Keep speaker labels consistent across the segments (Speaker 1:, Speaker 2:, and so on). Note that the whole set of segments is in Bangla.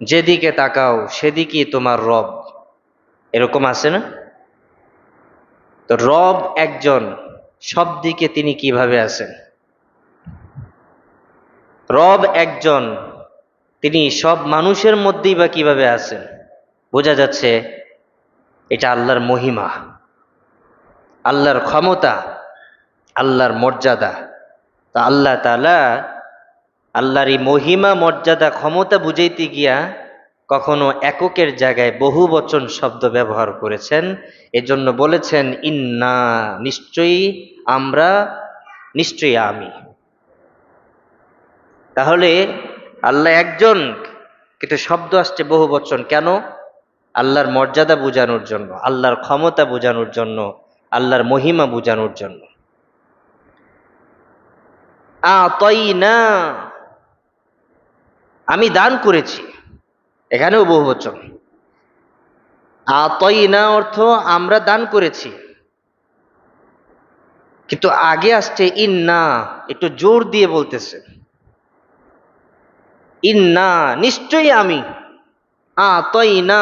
Speaker 1: যেদিকে তাকাও সেদিকেই তোমার রব, এরকম আছে না? তো রব একজন, সব দিকে তিনি কিভাবে আছেন? রব একজন, তিনি সব মানুষের মধ্যেই বা কিভাবে আছেন? বোঝা যাচ্ছে এটা আল্লাহর মহিমা, আল্লাহর ক্ষমতা, আল্লাহর মর্যাদা। তা আল্লাহ তাআলা আল্লাহর এই মহিমা মর্যাদা ক্ষমতা বুঝাইতে গিয়া কখনো এককের জায়গায় বহু বচন শব্দ ব্যবহার করেছেন। এজন্য বলেছেন ইন্না, নিশ্চয়ই আমরা, নিশ্চয়ই আমি। তাহলে আল্লাহ একজন, কিন্তু শব্দ আসছে বহু বচন কেন? আল্লাহর মর্যাদা বোঝানোর জন্য, আল্লাহর ক্ষমতা বোঝানোর জন্য, আল্লাহর মহিমা বোঝানোর জন্য। আতাইনা, আমি দান করেছি, এখানেও বহু বচন। আতাইনা অর্থ আমরা দান করেছি, কিন্তু আগে আসছে ইন্না, একটু জোর দিয়ে বলতেছে ইন্না, নিশ্চয়ই আমি। আতাইনা,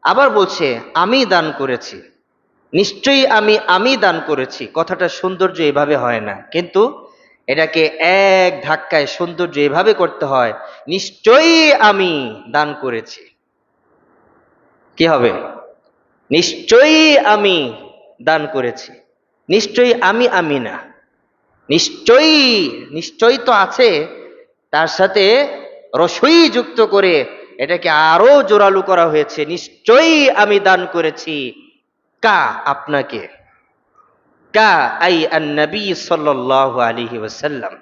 Speaker 1: আবার বলছে আমি দান করেছি, নিশ্চয়ই আমি দান করেছি। কথাটা সৌন্দর্য এভাবে হয় না, কিন্তু এটাকে এক ধাক্কায় সৌন্দর্য এভাবে করতে হয়, নিশ্চয়ই আমি দান করেছি। কি হবে? নিশ্চয়ই আমি দান করেছি। নিশ্চয়ই আমি না, নিশ্চয়ই, নিশ্চয়ই তো আছে, তার সাথে রসই যুক্ত করে এটাকে আরো জোরালো করা হয়েছে, নিশ্চয়ই আমি দান করেছি। কা, আপনাকে। কা আই আন-নবী সাল্লাল্লাহু আলাইহি ওয়াসাল্লাম,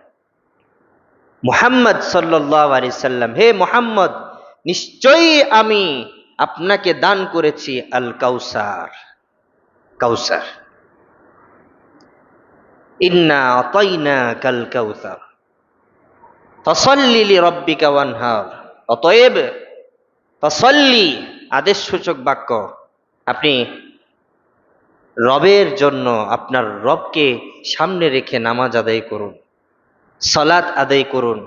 Speaker 1: মুহাম্মদ সাল্লাল্লাহু আলাইহি সাল্লাম, হে মুহাম্মদ, নিশ্চয়ই আমি আপনাকে দান করেছি আল কাউসার, কাউসার। ইন্না আতাইনাকাল কাউসার ফাসাল্লি লিরাব্বিকা ওয়ানহার। অতএব ফাসাল্লি আদেশসূচক বাক্য, আপনি রবের জন্য আপনার রবকে সামনে রেখে নামাজ আদায় করুন, সালাত আদায় করুন,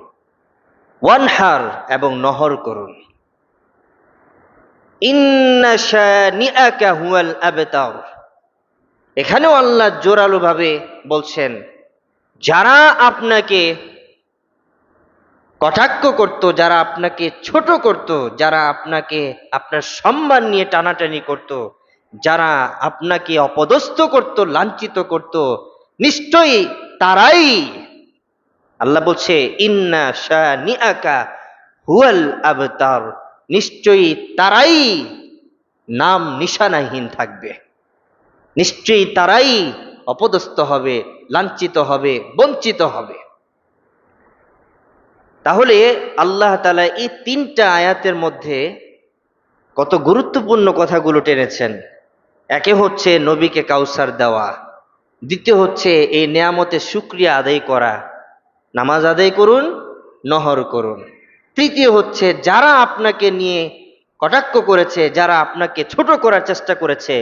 Speaker 1: ওয়ানহার এবং নহর করুন। ইন্না শানিআকা হুয়াল আবতার, এখানেও আল্লাহ জোরালো ভাবে বলছেন, যারা আপনাকে কটাক্ষ করত, যারা আপনাকে ছোট করত, যারা আপনাকে আপনার সম্মান নিয়ে টানাটানি করত, যারা আপনাকে অপদস্থ করত, লাঞ্ছিত করত, নিশ্চয়ই তারাই, আল্লাহ বলছে ইন্না শানিআকা হুয়াল আবতার, নিশ্চয়ই তারাই নাম নিশানাহীন থাকবে, নিশ্চয়ই তারাই অপদস্থ হবে, লাঞ্ছিত হবে, বঞ্চিত হবে। তাহলে আল্লাহ তাআলা এই তিনটা আয়াতের মধ্যে কত গুরুত্বপূর্ণ কথাগুলো টেনেছেন। একে হচ্ছে নবীকে কাউসার দেওয়া, দ্বিতীয় হচ্ছে এই নেয়ামতের শুকরিয়া আদায় করা, নামাজ আদায় করুন, নহর করুন। তৃতীয় হচ্ছে যারা আপনাকে নিয়ে কটাক্ষ করেছে, যারা আপনাকে ছোট করার চেষ্টা করেছে,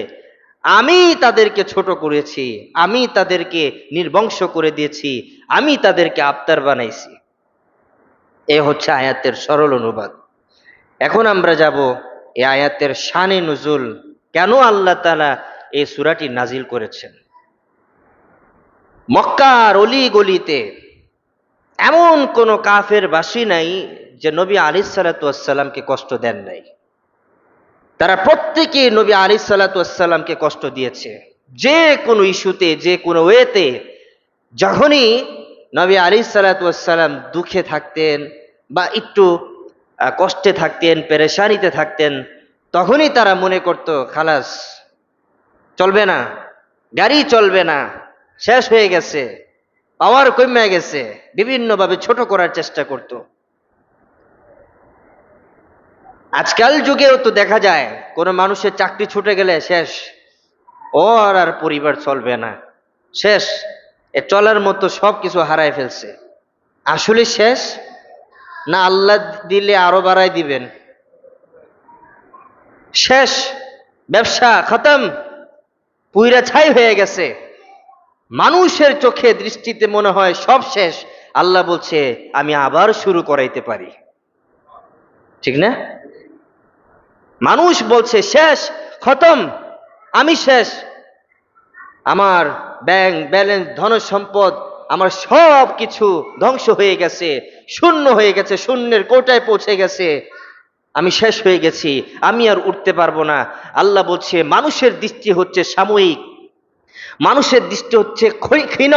Speaker 1: আমি তাদেরকে ছোট করেছি, আমি তাদেরকে নির্বংশ করে দিয়েছি, আমি তাদেরকে আবতার বানাইছি। এ হচ্ছে আয়াতের সরল অনুবাদ। এখন আমরা যাব এই আয়াতের শানে নুজুল, কেন আল্লাহ তাআলা এই সূরাটি নাজিল করেছেন। মক্কার অলি গলিতে এমন কোন কাফের বাসী নাই যে নবী আলাইহিস সালাতু ওয়াস সালামকে কষ্ট দেন নাই। তারা প্রত্যেকে নবী আলাইহিস সালাতু ওয়াস সালামকে কষ্ট দিয়েছে, যে কোনো ইস্যুতে, যে কোনো ওয়েতে। যখনই নবী আলাইহিস সালাতু ওয়াস সালাম দুঃখে থাকতেন বা একটু কষ্টে থাকতেন, পেরেশানিতে থাকতেন, তখনই তারা মনে করত খালাস, চলবে না, গাড়ি চলবে না, শেষ হয়ে গেছে, পাওয়ার কমে গেছে, বিভিন্নভাবে ছোট করার চেষ্টা করত। আজকাল যুগেও তো দেখা যায় কোন মানুষের চাকরি ছুটে গেলে শেষ, ওর আর পরিবার চলবে না, শেষ, এ চলার মতো সবকিছু হারায় ফেলছে। আসলে শেষ না আল্লাহ দিলে আরো বাড়াই দিবেন? শেষ, ব্যবসা খতম, পুইরা ছাই হয়ে গেছে। মানুষের চোখে দৃষ্টিতে মনে হয় সব শেষ। আল্লাহ বলছে আমি আবার শুরু করাইতে পারি। ঠিক না? মানুষ বলছে শেষ, খতম, আমি শেষ, আমার ব্যাংক ব্যালেন্স, ধন সম্পদ, আমার সব কিছু ধ্বংস হয়ে গেছে, শূন্য হয়ে গেছে, শূন্যের কোটায় পৌঁছে গেছে, আমি শেষ হয়ে গেছি, আমি আর উঠতে পারবো না। আল্লাহ বলছে মানুষের দৃষ্টি হচ্ছে সাময়িক, মানুষের দৃষ্টি হচ্ছে ক্ষীণ,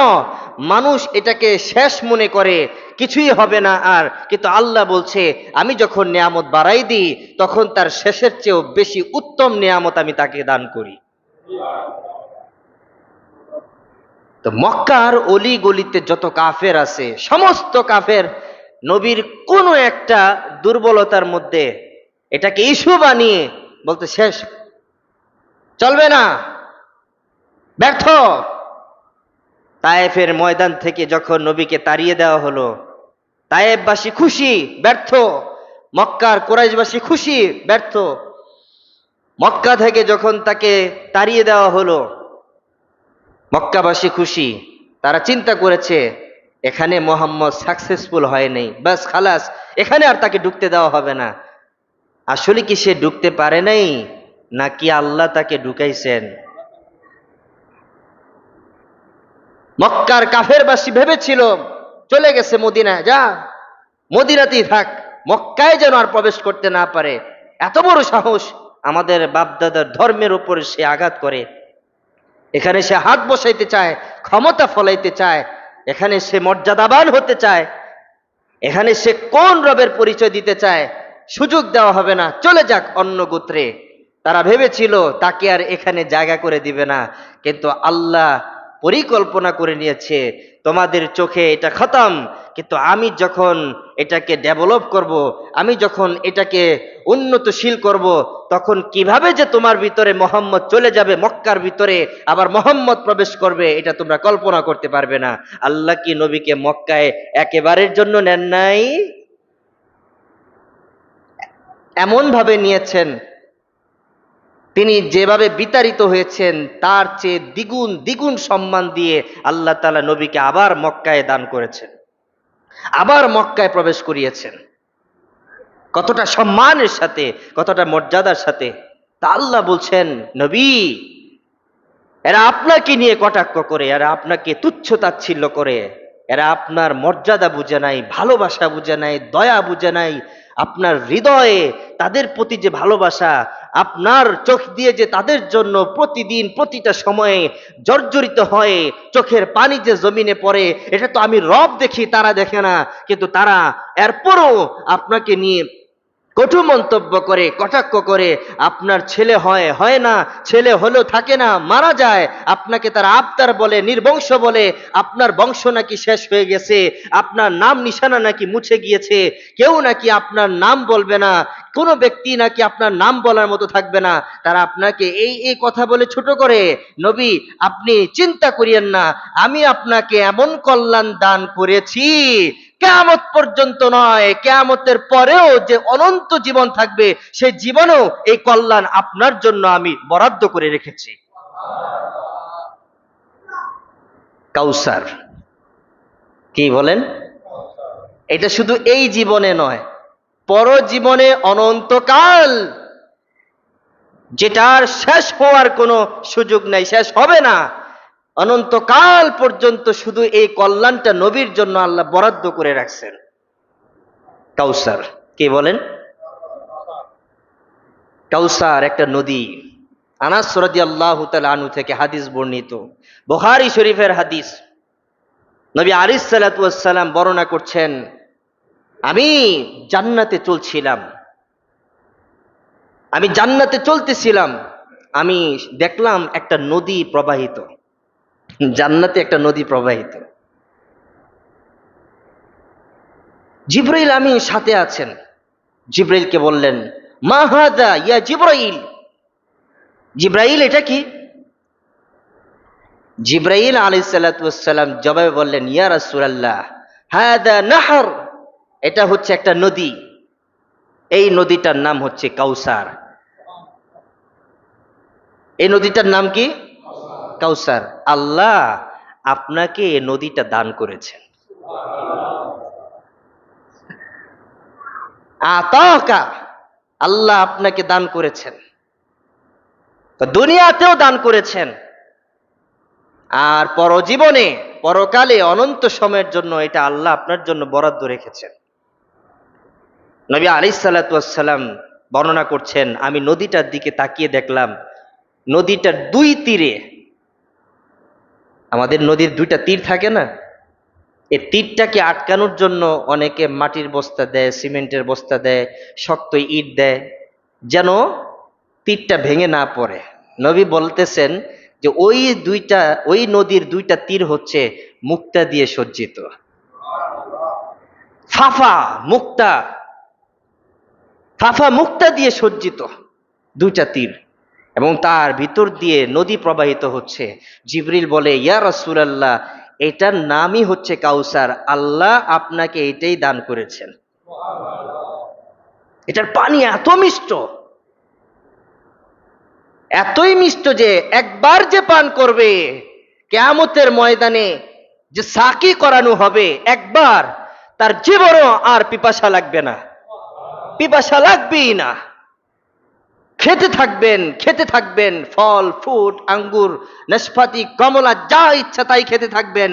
Speaker 1: মানুষ এটাকে শেষ মনে করে, কিছুই হবে না আর। কিন্তু আল্লাহ বলছে আমি যখন নিয়ামত বাড়াই দিই তখন তার শেষের চেয়েও বেশি উত্তম নিয়ামত আমি তাকে দান করি। তো মক্কার অলি গলিতে যত কাফের আছে, সমস্ত কাফের নবীর কোনো একটা দুর্বলতার মধ্যে এটাকে ইস্যু বানিয়ে বলতে শেষ, চলবে না, ব্যর্থ। তায়েফের ময়দান থেকে যখন নবীকে তাড়িয়ে দেওয়া হলো, তায়েফবাসী খুশি, ব্যর্থ। মক্কার কুরাইশবাসী খুশি, ব্যর্থ। মক্কা থেকে যখন তাকে তাড়িয়ে দেওয়া হলো, মক্কাবাসী খুশি। তারা চিন্তা করেছে এখানে মোহাম্মদ সাকসেসফুল হয় নাই, বাস খালাস, এখানে আর তাকে ঢুকতে দেওয়া হবে না। আসলে কি সে ঢুকতে পারে নাই, নাকি আল্লাহ তাকে ঢুকাইছেন? মক্কার কাফেরবাসী ভেবেছিল চলে গেছে মদিনায়, যা মদিনাতেই থাক, মক্কায় যেন আর প্রবেশ করতে না পারে। এত বড় সাহস, আমাদের বাপদাদার ধর্মের উপরে সে আঘাত করে, এখানে সে হাত বসাইতে চায়, ক্ষমতা ফলাইতে চায়, এখানে সে মর্যাদাবান হতে চায়, এখানে সে কোন রবের পরিচয় দিতে চায়, সুযোগ দেওয়া হবে না, চলে যাক অন্য গোত্রে। তারা ভেবেছিল তাকে আর এখানে জায়গা করে দিবে না, কিন্তু আল্লাহ পরিকল্পনা করে নিয়েছে তোমাদের চোখে এটা খতম, কিন্তু আমি যখন এটাকে ডেভেলপ করব, আমি যখন এটাকে উন্নতশীল করব, তখন কিভাবে যে তোমার ভিতরে মোহাম্মদ চলে যাবে মক্কার ভিতরে, আবার মোহাম্মদ প্রবেশ করবে, এটা তোমরা কল্পনা করতে পারবে না। আল্লাহ কি নবীকে মক্কায় একেবারের জন্য নেন নাই? এমন ভাবে নিয়েছেন, তিনি যেভাবে বিতাড়িত হয়েছেন তার চেয়ে দ্বিগুণ দ্বিগুণ সম্মান দিয়ে আল্লাহ তাআলা নবীকে আবার মক্কায় দান করেছেন, আবার মক্কায় প্রবেশ করিয়েছেন। কতটা সম্মানের সাথে, কতটা মর্যাদার সাথে। তা আল্লাহ বলছেন নবী, এরা আপনাকে নিয়ে কটাক্ষ করে, এরা আপনাকে তুচ্ছ তাচ্ছিল্য করে, এরা আপনার মর্যাদা বুঝে নাই, ভালোবাসা বুঝে নাই, দয়া বুঝে নাই। আপনার হৃদয়ে তাদের প্রতি যে ভালোবাসা, আপনার চোখ দিয়ে যে তাদের জন্য প্রতিদিন প্রতিটা সময়ে জর্জরিত হয়ে চোখের পানি যে জমিনে পড়ে, এটা তো আমি রব দেখি, তারা দেখে না। কিন্তু তারা এরপরও আপনাকে নিয়ে কটু মন্তব্য করে, কটাক্ষ করে। আপনার ছেলে হয়, হয় না, ছেলে হলেও থাকে না, মারা যায়, আপনাকে তারা আবতার বলে, নির্বংশ বলে, আপনার বংশ নাকি শেষ হয়ে গেছে, আপনার নাম নিশানা নাকি মুছে গিয়েছে, কেউ নাকি আপনার নাম বলবে না, কোনো ব্যক্তি নাকি আপনার নাম বলার মতো থাকবে না। তারা আপনাকে এই এই কথা বলে ছোট করে। নবী, আপনি চিন্তা করিয়েন না, আমি আপনাকে এমন কল্যাণ দান করেছি, কিয়ামত পর্যন্ত নয়, কিয়ামতের পরেও যে অনন্ত জীবন থাকবে, সেই জীবনেও এই কল্যাণ আপনার জন্য আমি বরাদ্দ করে রেখেছি। কাউসার, কি বলেন? এটা শুধু এই জীবনে নয়, পরজীবনে অনন্তকাল, যেটার শেষ হওয়ার কোনো সুযোগ নাই, শেষ হবে না, অনন্তকাল পর্যন্ত শুধু এই কল্যাণটা নবীর জন্য আল্লাহ বরাদ্দ করে রাখছেন। কাউসার, কি বলেন? কাউসার একটা নদী। আনাস রাদিয়াল্লাহু তাআলা আনহু থেকে হাদিস বর্ণিত, বুখারী শরীফের হাদিস। নবী আলাইহিস সালাতু ওয়াস সালাম বর্ণনা করছেন, আমি জান্নাতে চলছিলাম, আমি জান্নাতে চলতেছিলাম, আমি দেখলাম একটা নদী প্রবাহিত, জান্নাতে একটা নদী প্রবাহিত। জিবরাইল আমিন সাথে আছেন। জিবরাইলকে বললেন, মা হাদা ইয়া জিবরাইল, জিবরাইল এটা কি? জিবরাইল আলাইহিস সালাতু ওয়াস সালাম জবাবে বললেন, ইয়া রাসূলুল্লাহ, হাদা নাহর, এটা হচ্ছে একটা নদী, এই নদীটার নাম হচ্ছে কাউসার। এই নদীটার নাম কি? কাউসার। আল্লাহ আপনাকে এই নদীটা দান করেছেন। আতাকা, আল্লাহ আপনাকে দান করেছেন, তো দুনিয়াতেও দান করেছেন, আর পরজীবনে পরকালে অনন্ত সময়ের জন্য এটা আল্লাহ আপনার জন্য বরাদ্দ রেখেছেন। নবী আলাইহিস সালাতু ওয়াস সালাম বর্ণনা করছেন, আমি নদীটার দিকে তাকিয়ে দেখলাম, নদীটার দুই তীরে, আমাদের নদীর দুইটা তীর থাকে না, এই তীরটাকে আটকানোর জন্য অনেকে মাটির বস্তা দেয়, সিমেন্টের বস্তা দেয়, শক্ত ইট দেয়, যেন তীরটা ভেঙে না পড়ে। নবী বলতেছেন যে ওই নদীর দুইটা তীর হচ্ছে মুক্তা দিয়ে সজ্জিত, ফাফা মুক্তা, ফাফা মুক্তা দিয়ে সজ্জিত দুইটা তীর, এবং তার ভিতর দিয়ে নদী প্রবাহিত হচ্ছে। জিবরিল বলে, ইয়া রাসূলুল্লাহ, এটার নামই হচ্ছে কাউসার, আল্লাহ আপনাকে এটাই দান করেছেন। এটার পানি এত মিষ্ট, এতই মিষ্ট যে একবার যে পান করবে, কিয়ামতের ময়দানে যে সাকি করানো হবে একবার, তার জীবনও আর পিপাসা লাগবে না, পিপাসা লাগবেই না। খেতে থাকবেন, খেতে থাকবেন, ফল ফ্রুট, আঙ্গুর, নাশপাতি, কমলা, যা ইচ্ছা তাই খেতে থাকবেন,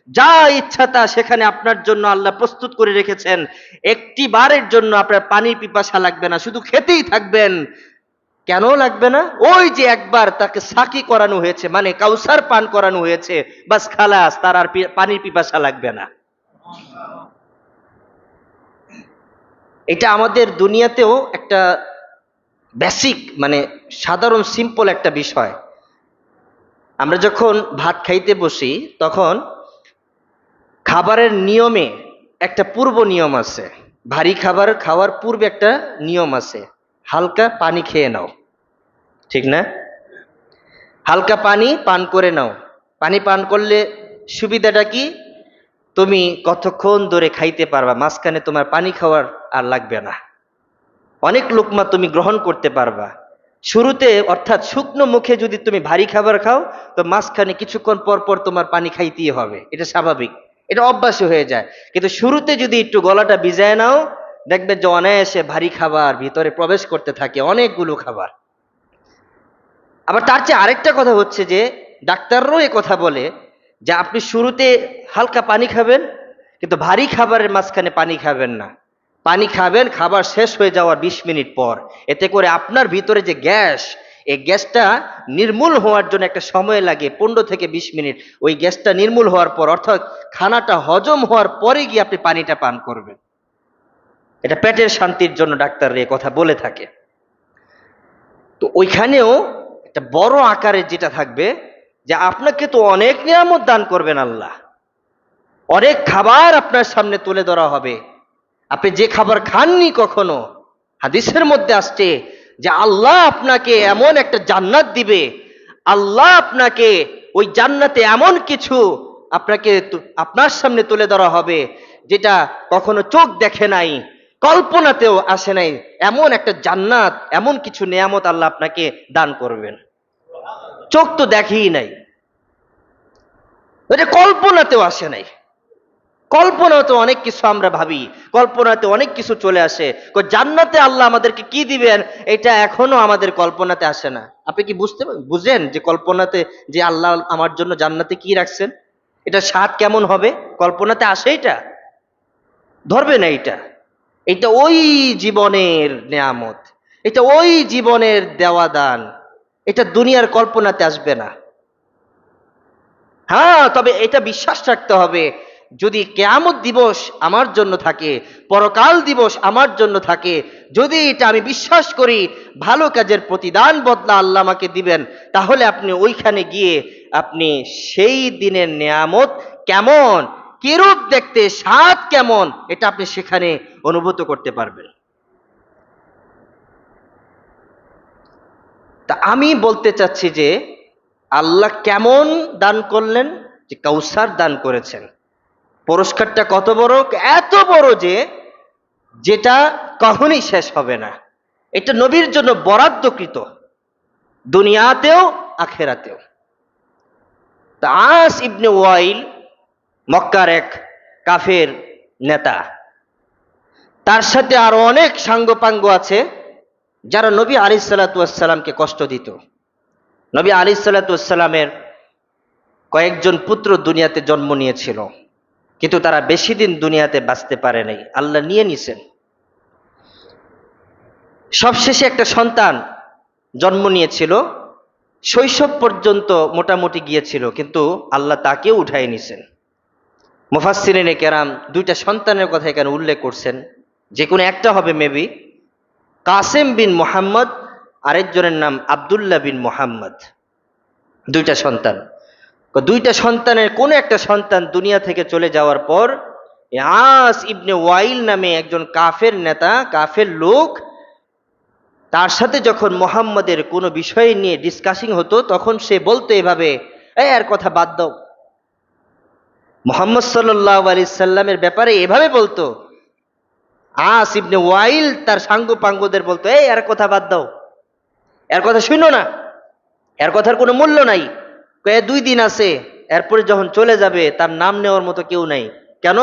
Speaker 1: যা ইচ্ছা তা সেখানে আপনার জন্য আল্লাহ প্রস্তুত করে রেখেছেন। একটি বারের জন্য আপনার পানির পিপাসা লাগবে না, শুধু খেতেই থাকবেন। কেন লাগবে না? ওই যে একবার তাকে সাকি করানো হয়েছে, মানে কাউসার পান করানো হয়েছে, বাস খালাস, তার আর পানির পিপাসা লাগবে না। এটা আমাদের দুনিয়াতেও একটা বেসিক, মানে সাধারণ সিম্পল একটা বিষয়। আমরা যখন ভাত খাইতে বসি, তখন খাবারের নিয়মে একটা পূর্ব নিয়ম আছে। ভারী খাবার খাওয়ার পূর্বে একটা নিয়ম আছে, হালকা পানি খেয়ে নাও, ঠিক না? হালকা পানি পান করে নাও। পানি পান করলে সুবিধাটা কি? তুমি কতক্ষণ ধরে খাইতে পারবা, মাঝখানে তোমার পানি খাওয়ার আর লাগবে না, অনেক লোকমা তুমি গ্রহণ করতে পারবা। শুরুতে অর্থাৎ শুকনো মুখে যদি তুমি ভারী খাবার খাও, তো মাঝখানে কিছুক্ষণ পর পর তোমার পানি খাইতেই হবে, এটা স্বাভাবিক, এটা অভ্যাস হয়ে যায়। কিন্তু শুরুতে যদি একটু গলাটা ভিজায় নাও, দেখবে যে অনায়াসে ভারী খাবার ভিতরে প্রবেশ করতে থাকে, অনেকগুলো খাবার। আবার তার চেয়ে আরেকটা কথা হচ্ছে যে, ডাক্তাররাও এ কথা বলে যে আপনি শুরুতে হালকা পানি খাবেন, কিন্তু ভারী খাবারের মাঝখানে পানি খাবেন না। পানি খাবেন খাবার শেষ হয়ে যাওয়ার 20 মিনিট পর। এতে করে আপনার ভিতরে যে গ্যাস, এই গ্যাসটা নির্মূল হওয়ার জন্য একটা সময় লাগে, 15 থেকে 20 মিনিট। ওই গ্যাসটা নির্মূল হওয়ার পর, অর্থাৎ খানাটা হজম হওয়ার পরে গিয়ে আপনি পানিটা পান করবেন। এটা পেটের শান্তির জন্য ডাক্তাররা এ কথা বলে থাকে। তো ওইখানেও একটা বড় আকারে যেটা থাকবে, যে আপনাকে তো অনেক নিয়ামত দান করবেন আল্লাহ, অনেক খাবার আপনার সামনে তুলে ধরা হবে, আপনি যে খাবার খাননি কখনো। হাদিসের মধ্যে আসছে যে আল্লাহ আপনাকে এমন একটা জান্নাত দিবে, আল্লাহ আপনাকে ওই জান্নাতে এমন কিছু আপনাকে আপনার সামনে তুলে ধরা হবে, যেটা কখনো চোখ দেখে নাই, কল্পনাতেও আসে নাই। এমন একটা জান্নাত, এমন কিছু নিয়ামত আল্লাহ আপনাকে দান করবেন, চোখ তো দেখেই নাই, এটা কল্পনাতেও আসে নাই। কল্পনাতে অনেক কিছু আমরা ভাবি, কল্পনাতে অনেক কিছু চলে আসে, জান্নাতে আল্লাহ আমাদেরকে কি দিবেন এটা এখনো আমাদের কল্পনাতে আসে না। আপনি কি বুঝেন যে কল্পনাতে যে আল্লাহ আমার জন্য জান্নাতে কি রাখছেন, এটা স্বাদ কেমন হবে? কল্পনাতে আসে? এটা ধরবে না। এটা ওই জীবনের নেয়ামত, এটা ওই জীবনের দেওয়া দান, এটা দুনিয়ার কল্পনাতে আসবে না। হ্যাঁ, তবে এটা বিশ্বাস রাখতে হবে, যদি কিয়ামত দিবস আমার জন্য থাকে, পরকাল দিবস আমার জন্য থাকে, যদি এটা আমি বিশ্বাস করি ভালো কাজের প্রতিদান বদলা আল্লাহ আমাকে দিবেন, তাহলে আপনি ওইখানে গিয়ে আপনি সেই দিনের নিয়ামত কেমন, কিরূপ দেখতে, স্বাদ কেমন, এটা আপনি সেখানে অনুভূত করতে পারবেন। তা আমি বলতে চাচ্ছি যে আল্লাহ কেমন দান করলেন, যে কাউসার দান করেছেন। পুরস্কারটা কত বড়, এত বড় যে যেটা কখনোই শেষ হবে না। এটা নবীর জন্য বরাদ্দকৃত, দুনিয়াতেও আখেরাতেও। তা আস ইবনে ওয়াইল, মক্কার এক কাফের নেতা, তার সাথে আরো অনেক সাঙ্গপাঙ্গ আছে যারা নবী আলাইহিস সালাতু ওয়াস সালামকে কষ্ট দিত। নবী আলাইহিস সালাতু ওয়াস সালামের কয়েকজন পুত্র দুনিয়াতে জন্ম নিয়েছিল, কিন্তু তারা বেশি দিন দুনিয়াতে বাঁচতে পারে নাই, আল্লাহ নিয়ে নিছেন। সবশেষে একটা সন্তান জন্ম নিয়েছিল, শৈশব পর্যন্ত মোটামুটি গিয়েছিল, কিন্তু আল্লাহ তাকেও উঠাই নিছেন। মুফাসসিরিনে কেরাম দুইটা সন্তানের কথা এখানে উল্লেখ করছেন, যে কোনো একটা হবে মেবি কাসেম বিন মুহাম্মদ, আরেকজনের নাম আব্দুল্লাহ বিন মুহাম্মদ। দুইটা সন্তান, দুইটা সন্তানের কোন একটা সন্তান দুনিয়া থেকে চলে যাওয়ার পর আস ইবনে ওয়াইল নামে একজন কাফের নেতা, কাফের লোক, তার সাথে যখন মুহাম্মদের কোনো বিষয় নিয়ে ডিসকাসিং হতো তখন সে বলতো এভাবে, এর কথা বাদ দাও। মুহাম্মদ সাল্লাল্লাহু আলাইহি সাল্লামের ব্যাপারে এভাবে বলতো। আস ইবনে ওয়াইল তার সাঙ্গপাঙ্গদের বলতো, এর কথা বাদ দাও, এর কথা শুনো না, এর কথার কোনো মূল্য নাই। 2 দিন আছে, এরপরে যখন চলে যাবে তার নাম নেওয়ার মতো কেউ নাই। কেন?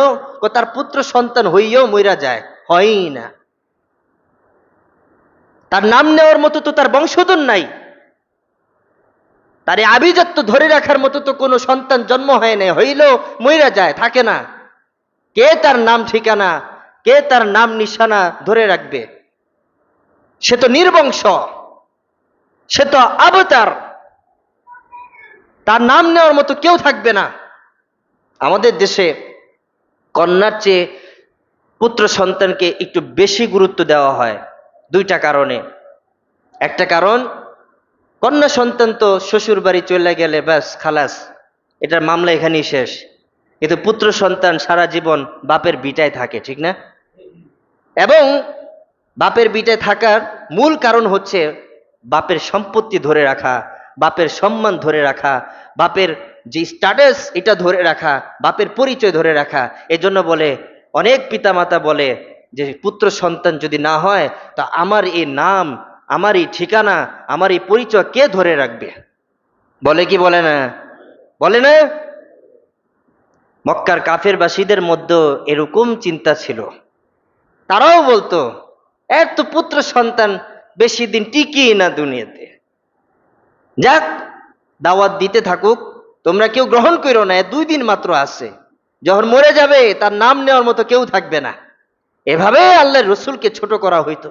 Speaker 1: তার পুত্র সন্তান হইয়াও মইরা যায়, হয়ই না। তার নাম নেওয়ার মতো তো তার বংশধর নাই, তার আভিজাত্য ধরে রাখার মতো তো কোনো সন্তান জন্ম হয় নাই, হইলেও মইরা যায়, থাকে না। কে তার নাম ঠিকানা, কে তার নাম নিশানা ধরে রাখবে? সে তো নির্বংশ, সে তো আবতার, তার নাম নেওয়ার মতো কেউ থাকবে না। আমাদের দেশে কন্যার চেয়ে পুত্র সন্তানকে একটু বেশি গুরুত্ব দেওয়া হয় দুইটা কারণে। একটা কারণ, কন্যা সন্তান তো শ্বশুর বাড়ি চলে গেলে ব্যাস খালাস, এটার মামলা এখানেই শেষ। কিন্তু পুত্র সন্তান সারা জীবন বাপের ভিটায় থাকে, ঠিক না? এবং বাপের ভিটায় থাকার মূল কারণ হচ্ছে বাপের সম্পত্তি ধরে রাখা, বাপের সম্মান ধরে রাখা, বাপের যে স্ট্যাটাস এটা ধরে রাখা, বাপের পরিচয় ধরে রাখা। এজন্য বলে অনেক পিতামাতা বলে যে পুত্র সন্তান যদি না হয় তা আমার এই নাম, আমার এই ঠিকানা, আমার এই পরিচয় কে ধরে রাখবে? বলে কি বলে না? বলে না? মক্কার কাফেরবাসীদের মধ্যে এরকম চিন্তা ছিল, তারাও বলতো এর তো পুত্র সন্তান বেশি দিন টিকি না দুনিয়াতে, যাক দাওয়াত দিতে থাকুক, তোমরা কেউ গ্রহণ করো না, 2 দিন মাত্র আছে, যখন মরে যাবে তার নাম নেওয়ার মতো কেউ থাকবে না। এভাবে আল্লাহর রসুলকে ছোট করা হইতো,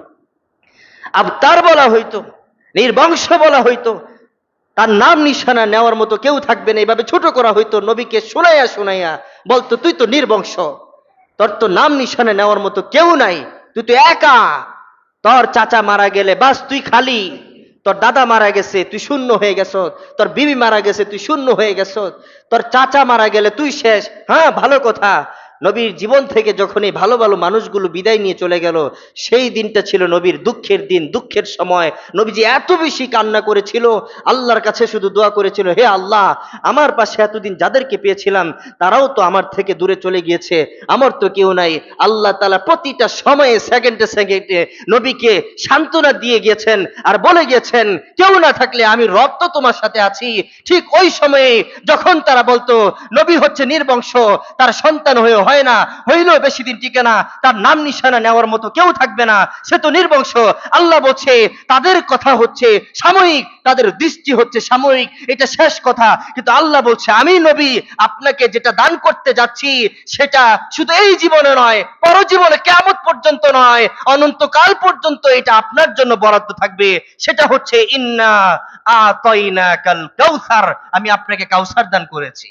Speaker 1: আবতার বলা হইতো, নির্বংশ বলা হইতো, তার নাম নিশানা নেওয়ার মতো কেউ থাকবে না, এইভাবে ছোট করা হইতো। নবীকে শুনাইয়া শুনাইয়া বলতো, তুই তো নির্বংশ, তোর তো নাম নিশানা নেওয়ার মতো কেউ নাই, তুই তো একা, তোর চাচা মারা গেলে বাস তুই খালি, তোর দাদা মারা গেছে তুই শূন্য হয়ে গেছ, তোর বিবি মারা গেছে তুই শূন্য হয়ে গেছ, তোর চাচা মারা গেলে তুই শেষ। হ্যাঁ, ভালো কথা, নবীর জীবন থেকে যখন এই ভালো ভালো মানুষগুলো বিদায় নিয়ে চলে গেল, সেই দিনটা ছিল নবীর দুঃখের দিন, দুঃখের সময়। নবীজি এত বেশি কান্না করেছিল, আল্লাহর কাছে শুধু দোয়া করেছিল, হে আল্লাহ, আমার পাশে এতদিন যাদেরকে পেয়েছিলাম তারাও তো আমার থেকে দূরে চলে গিয়েছে, আমার তো কেউ নাই। আল্লাহ তাআলা প্রতিটা সময়ে সেকেন্ডে সেকেন্ডে নবীকে সান্ত্বনা দিয়ে গিয়েছেন আর বলে গিয়েছেন, কেউ না থাকলে আমি রব তো তোমার সাথে আছি। ঠিক ওই সময়ে যখন তারা বলতো নবী হচ্ছে নির্বংশ, তার সন্তান হয়ে হয় না, হইলেও বেশি দিন টিকে না, তার নাম নিশানা নেওয়ার মতো কেউ থাকবে না, সে তো নির্বংশ। আল্লাহ বলছে তাদের কথা হচ্ছে সাময়িক, তাদের দৃষ্টি হচ্ছে সাময়িক, এটা শেষ কথা। কিন্তু আল্লাহ বলছে আমি নবী আপনাকে যেটা দান করতে যাচ্ছি সেটা শুধু এই জীবনে নয়, পরজীবনে কিয়ামত পর্যন্ত নয়, অনন্তকাল পর্যন্ত এটা আপনার জন্য বরাদ্দ থাকবে। সেটা হচ্ছে ইন্না আতাইনাকাল কাউসার, আমি আপনাকে কাউসার দান করেছি।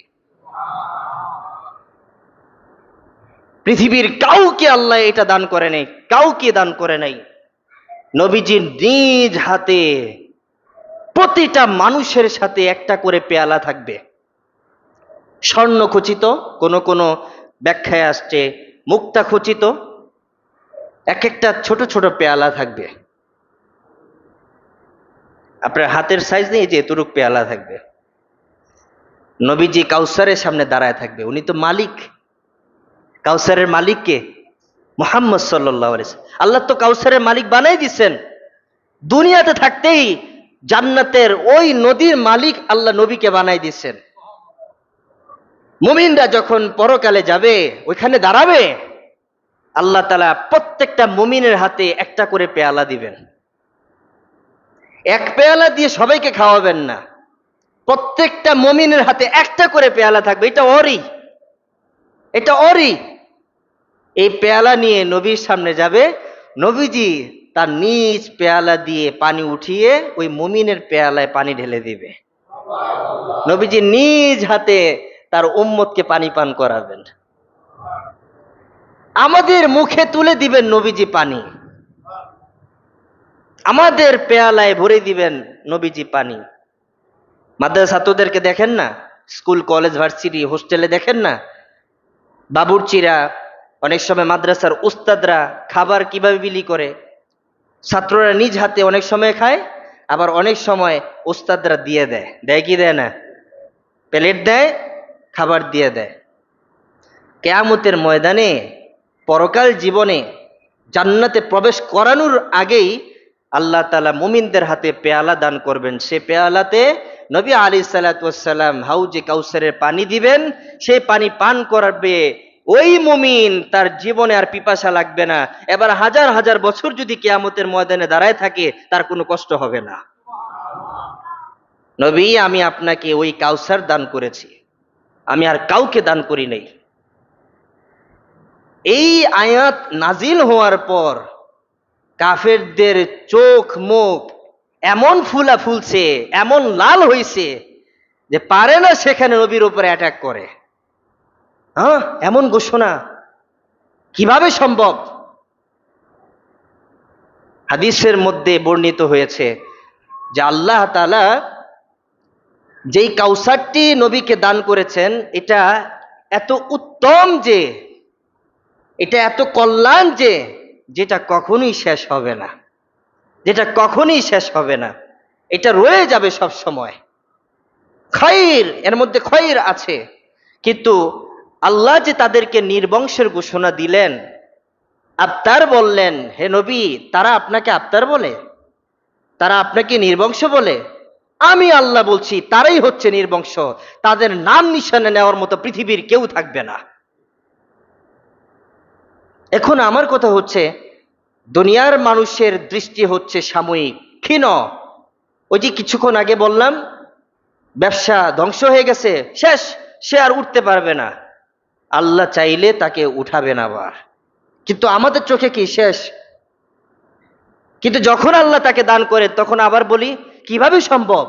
Speaker 1: পৃথিবীর কাউকে আল্লাহ এটা দান করে নাই, কাউকে দান করে নাই। নবীজির নিজ হাতে প্রতিটা মানুষের সাথে একটা করে পেয়ালা থাকবে, স্বর্ণ খচিত, কোন কোন ব্যাখ্যায় আসছে মুক্তা খচিত, এক একটা ছোট ছোট পেয়ালা থাকবে। আপনার হাতের সাইজ নেই, যে এতটুক পেয়ালা থাকবে। নবীজি কাউসারের সামনে দাঁড়ায় থাকবে, উনি তো মালিক। কাউসারের মালিক কে? মুহাম্মদ সাল্লাল্লাহু আলাইহি ওয়াসাল্লাম। আল্লাহ তো কাউসারের মালিক বানাই দিচ্ছেন, দুনিয়াতে থাকতেই জান্নাতের ওই নদীর মালিক আল্লাহ নবীকে বানাই দিচ্ছেন। মুমিনরা যখন পরকালে যাবে ওইখানে দাঁড়াবে, আল্লাহ তাআলা প্রত্যেকটা মুমিনের হাতে একটা করে পেয়ালা দিবেন। এক পেয়ালা দিয়ে সবাইকে খাওয়াবেন না, প্রত্যেকটা মুমিনের হাতে একটা করে পেয়ালা থাকবে। এটা ওরই। এই পেয়ালা নিয়ে নবীর সামনে যাবে, নবীজি তার নিজ পেয়ালা দিয়ে পানি উঠিয়ে ওই মুমিনের পেয়ালায় পানি ঢেলে দিবে। নবীজি নিজ হাতে তার উম্মতকে পানি পান করাবেন। আমাদের মুখে তুলে দিবেন নবীজি পানি, আমাদের পেয়ালায় ভরে দিবেন নবীজি পানি। মাদ্রাসা ছাত্রদেরকে দেখেন না, স্কুল কলেজ ভার্সিটি হোস্টেলে দেখেন না, বাবুর্চিরা, অনেক সময় মাদ্রাসার উস্তাদরা খাবার কিভাবে বিলি করে, ছাত্ররা নিজ হাতে অনেক সময় খায়, আবার অনেক সময় উস্তাদরা দিয়ে দেয়। দেয় কি দেয় না? প্লেট দেয়, খাবার দিয়ে দেয়। কিয়ামতের ময়দানে, পরকাল জীবনে জান্নাতে প্রবেশ করানোর আগেই আল্লাহ তাআলা মুমিনদের হাতে পেয়ালা দান করবেন। সে পেয়ালাতে নবী আলাইহিস সালাতু ওয়াস সালাম হাউজে কাউসারের পানি দিবেন। সেই পানি পান করবে ওই মুমিন, তার জীবনে আর পিপাসা লাগবে না। এবার হাজার হাজার বছর যদি কিয়ামতের ময়দানে দাঁড়ায় থাকে, তার কোনো কষ্ট হবে না। নবী, আমি আপনাকে ওই কাউসার দান করেছি, আমি আর কাউকে দান করি নাই। এই আয়াত নাজিল হওয়ার পর কাফেরদের চোখ মুখ এমন ফুলা ফুলছে, এমন লাল হইছে যে পারে না সেখানে নবীর উপরে অ্যাটাক করে। হ্যাঁ, এমন ঘোষণা কিভাবে সম্ভব? হাদিসের মধ্যে বর্ণিত হয়েছে যে আল্লাহ তাআলা যেই কাউসারটি নবীকে দান করেছেন, এটা এত উত্তম যে, এটা এত কল্যাণ যে, যেটা কখনোই শেষ হবে না, যেটা কখনোই শেষ হবে না, এটা রয়ে যাবে সব সময়। খায়র, এর মধ্যে খায়র আছে। কিন্তু আল্লাহ যে তাদেরকে নির্বংশের ঘোষণা দিলেন, আবতার বললেন, হে নবী, তারা আপনাকে আবতার বলে, তারা আপনাকে নির্বংশ বলে? আমি আল্লাহ বলছি তারাই হচ্ছে নির্বংশ, তাদের নাম নিশানে নেওয়ার মতো পৃথিবীর কেউ থাকবে না। এখন আমার কথা হচ্ছে, দুনিয়ার মানুষের দৃষ্টি হচ্ছে সাময়িক, ক্ষীণ। ওই যে কিছুক্ষণ আগে বললাম, ব্যবসা ধ্বংস হয়ে গেছে, শেষ, সে আর উঠতে পারবে না। আল্লাহ চাইলে তাকে উঠাবেন আবার, কিন্তু আমাদের চোখে কি শেষ? কিন্তু যখন আল্লাহ তাকে দান করে, তখন আবার বলি কিভাবে সম্ভব?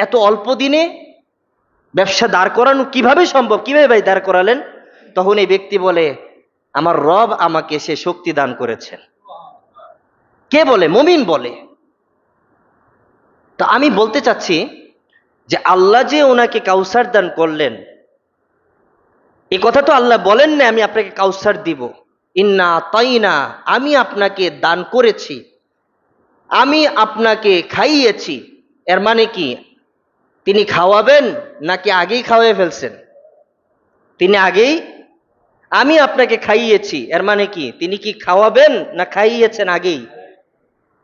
Speaker 1: এত অল্প দিনে ব্যবসা দাঁড় করানো কিভাবে সম্ভব? কিভাবে ভাই দাঁড় করালেন? তখন এই ব্যক্তি বলে, আমার রব আমাকে সে শক্তি দান করেছেন। কে বলে? মুমিন বলে। তো আমি বলতে চাচ্ছি যে আল্লাহ যে ওনাকে কাউসার দান করলেন, এই কথা তো আল্লাহ বলেন না আমি আপনাকে কাউসার দিব। ইন্না তাইনা, আমি আপনাকে দান করেছি, আমি আপনাকে খাইয়েছি। এর মানে কি তিনি খাওয়াবেন নাকি আগেই খাওয়াই ফেলছেন? তিনি আগেই। আমি আপনাকে খাইয়েছি, এর মানে কি তিনি কি খাওয়াবেন না খাইয়েছেন আগেই?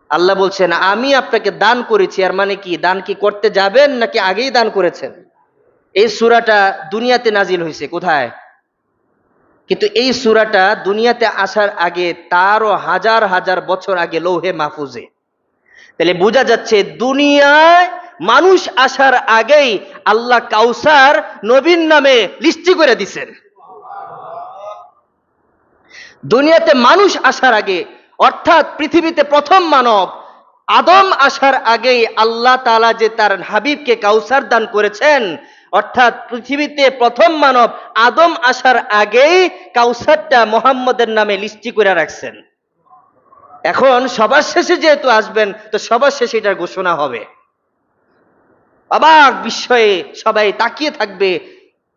Speaker 1: আল্লাহ বলছেন আমি আপনাকে দান করেছি, এর মানে কি দান কি করতে যাবেন নাকি আগেই দান করেছেন? এই সূরাটা দুনিয়াতে নাজিল হয়েছে কোথায়? কিন্তু এই সূরাটা দুনিয়াতে আসার আগে তারও হাজার হাজার বছর আগে লৌহে মাহফুজে। তাহলে বোঝা যাচ্ছে দুনিয়ায় মানুষ আসার আগেই আল্লাহ কাউসার নবীর নামে লিস্টি করে দিছেন। দুনিয়াতে মানুষ আসার আগে, অর্থাৎ পৃথিবীতে প্রথম মানব আদম আসার আগেই আল্লাহ তাআলা যে তার হাবিবকে কাউসার দান করেছেন, অর্থাৎ পৃথিবীতে প্রথম মানব আদম আসার আগেই কাউসারটা মুহাম্মদের নামে লিস্টি করে রাখছেন। এখন সবার শেষে যেহেতু আসবেন, তো সবার শেষে এটার ঘোষণা হবে। অবাক বিস্ময়ে সবাই তাকিয়ে থাকবে,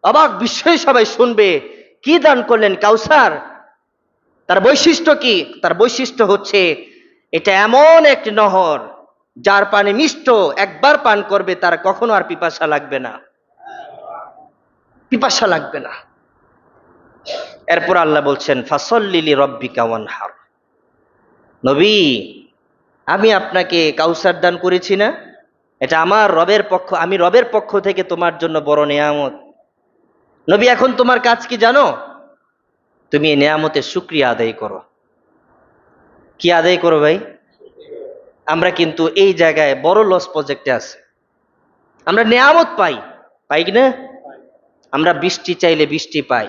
Speaker 1: অবাক বিস্ময়ে সবাই শুনবে, কি দান করলেন? কাউসার। তার বৈশিষ্ট্য কি? তার বৈশিষ্ট্য হচ্ছে এটা এমন একটি নহর যার পানি মিষ্ট, একবার পান করবে তার কখনো আর পিপাসা লাগবে না, পিপাসা লাগবে না। এরপর আল্লাহ বলছেন ফাসল্লি লিরাব্বিকা ওয়ানহার। নবী, আমি আপনাকে কাউসার দান করেছি না? এটা আমার রবের পক্ষ, আমি রবের পক্ষ থেকে তোমার জন্য বড় নেয়ামত। নবী, এখন তোমার কাজ কি জানো? তুমি এই নেয়ামতের শুকরিয়া আদায় করো। কি আদায় করো ভাই? আমরা কিন্তু এই জায়গায় বড় লস প্রজেক্টে আছে। আমরা নেয়ামত পাই, পাই কি না? আমরা বৃষ্টি চাইলে বৃষ্টি পাই,